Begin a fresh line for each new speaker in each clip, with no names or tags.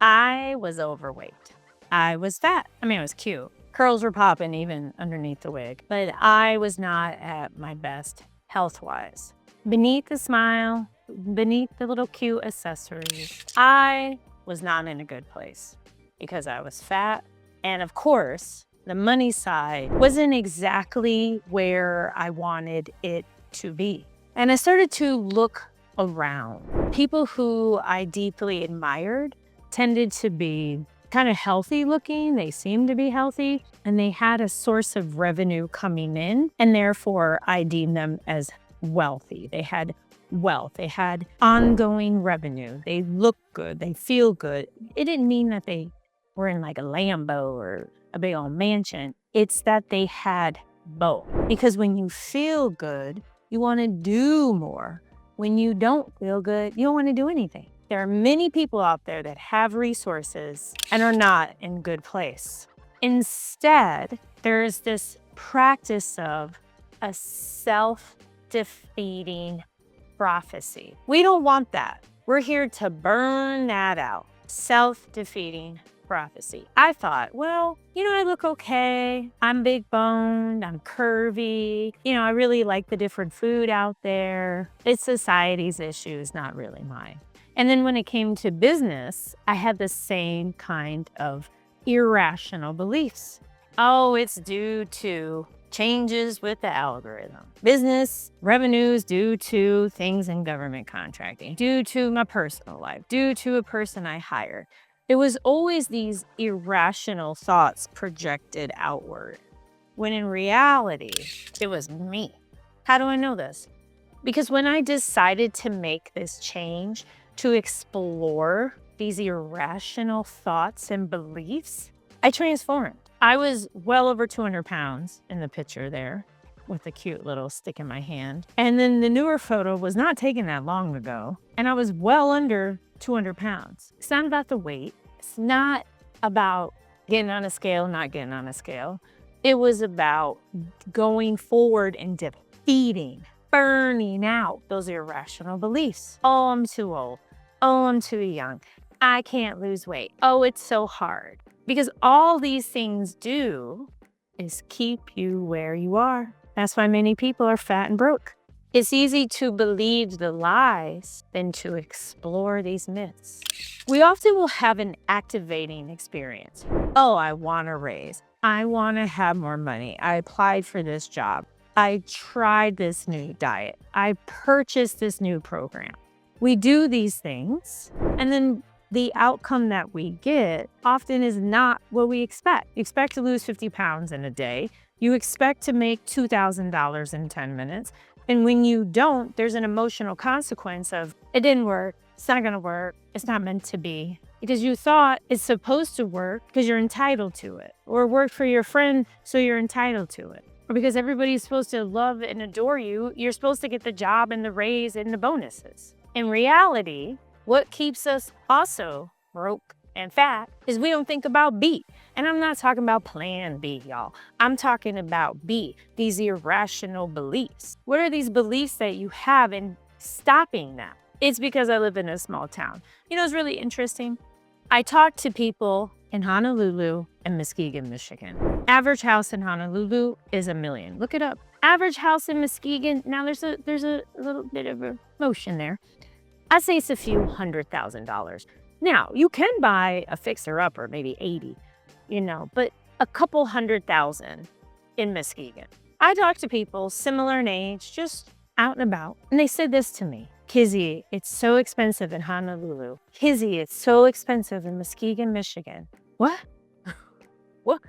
I was overweight. I was fat. I mean, I was cute. Curls were popping even underneath the wig, but I was not at my best health-wise. Beneath the smile, beneath the little cute accessories, I was not in a good place because I was fat. And of course, the money side wasn't exactly where I wanted it to be. And I started to look around. People who I deeply admired tended to be kind of healthy looking. They seemed to be healthy and they had a source of revenue coming in, and therefore I deemed them as wealthy. They had wealth, they had ongoing revenue, they looked good, they feel good. It didn't mean that they were in like a Lambo or a big old mansion. It's that they had both. Because when you feel good, you want to do more. When you don't feel good, you don't want to do anything. There are many people out there that have resources and are not in a good place. Instead, there's this practice of a self-defeating prophecy. We don't want that. We're here to burn that out. Self-defeating prophecy. I thought, well, I look okay. I'm big boned, I'm curvy. I really like the different food out there. It's society's issues, not really mine. And then when it came to business, I had the same kind of irrational beliefs. Oh, it's due to changes with the algorithm. Business revenues due to things in government contracting, due to my personal life, due to a person I hired. It was always these irrational thoughts projected outward, when in reality, it was me. How do I know this? Because when I decided to make this change, to explore these irrational thoughts and beliefs, I transformed. I was well over 200 pounds in the picture there with a cute little stick in my hand. And then the newer photo was not taken that long ago, and I was well under 200 pounds. It's not about the weight. It's not about getting on a scale, not getting on a scale. It was about going forward and defeating, burning out those irrational beliefs. Oh, I'm too old. Oh, I'm too young. I can't lose weight. Oh, it's so hard. Because all these things do is keep you where you are. That's why many people are fat and broke. It's easy to believe the lies than to explore these myths. We often will have an activating experience. Oh, I want a raise. I want to have more money. I applied for this job. I tried this new diet. I purchased this new program. We do these things, and then the outcome that we get often is not what we expect. You expect to lose 50 pounds in a day. You expect to make $2,000 in 10 minutes. And when you don't, there's an emotional consequence of, it didn't work, it's not gonna work, it's not meant to be. Because you thought it's supposed to work because you're entitled to it. Or it worked for your friend, so you're entitled to it. Or because everybody's supposed to love and adore you, you're supposed to get the job and the raise and the bonuses. In reality, what keeps us also broke and fat is we don't think about B. And I'm not talking about plan B, y'all. I'm talking about B, these irrational beliefs. What are these beliefs that you have in stopping them? It's because I live in a small town. It's really interesting. I talk to people in Honolulu and Muskegon, Michigan. Average house in Honolulu is $1 million. Look it up. Average house in Muskegon, now there's a little bit of a motion there. I'd say it's a few $100,000. Now, you can buy a fixer-upper, maybe 80, but a couple $100,000 in Muskegon. I talk to people similar in age, just out and about, and they said this to me. Kizzy, it's so expensive in Honolulu. Kizzy, it's so expensive in Muskegon, Michigan. What? What?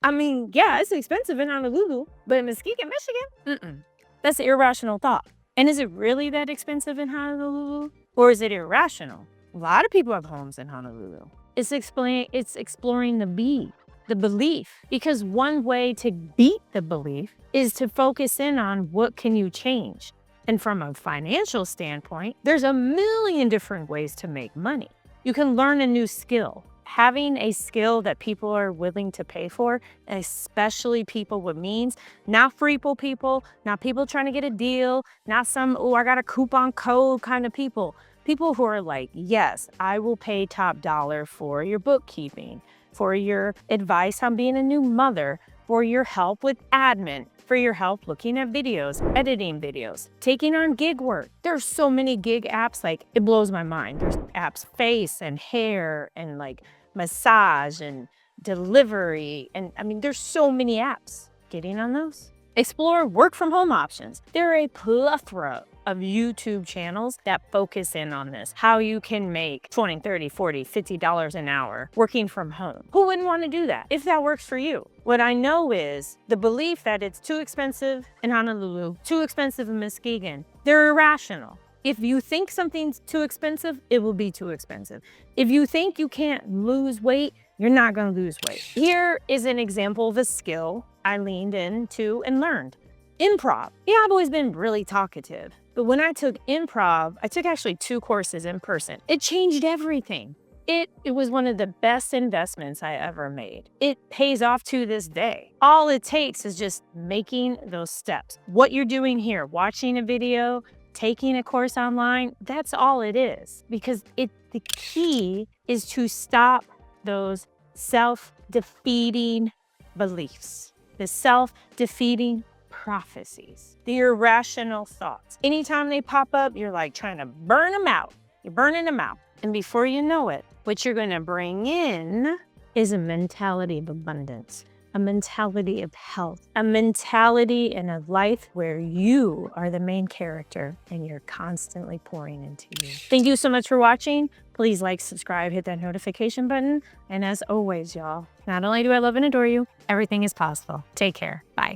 I mean, yeah, it's expensive in Honolulu, but in Muskegon, Michigan? That's an irrational thought. And is it really that expensive in Honolulu? Or is it irrational? A lot of people have homes in Honolulu. It's exploring the belief. Because one way to beat the belief is to focus in on what can you change. And from a financial standpoint, there's a million different ways to make money. You can learn a new skill. Having a skill that people are willing to pay for, especially people with means, not free people, not people trying to get a deal, not some, I got a coupon code kind of people. People who are like, yes, I will pay top dollar for your bookkeeping, for your advice on being a new mother, for your help with admin, for your help looking at videos, editing videos, taking on gig work. There's so many gig apps, like it blows my mind. There's apps face and hair and like massage and delivery. And I mean, there's so many apps. Getting on those? Explore work from home options. There are a plethora of YouTube channels that focus in on this. How you can make $20, $30, $40, $50 an hour working from home. Who wouldn't want to do that if that works for you? What I know is the belief that it's too expensive in Honolulu, too expensive in Muskegon, they're irrational. If you think something's too expensive, it will be too expensive. If you think you can't lose weight, you're not going to lose weight. Here is an example of a skill I leaned into and learned. Improv. Yeah, I've always been really talkative, but when I took improv, I took actually 2 courses in person. It changed everything. It was one of the best investments I ever made. It pays off to this day. All it takes is just making those steps. What you're doing here, watching a video, taking a course online, that's all it is. Because the key is to stop those self-defeating beliefs, the self-defeating prophecies, the irrational thoughts. Anytime they pop up, you're like trying to burn them out. You're burning them out. And before you know it, what you're going to bring in is a mentality of abundance, a mentality of health, a mentality in a life where you are the main character and you're constantly pouring into you. Thank you so much for watching. Please like, subscribe, hit that notification button. And as always, y'all, not only do I love and adore you, everything is possible. Take care. Bye.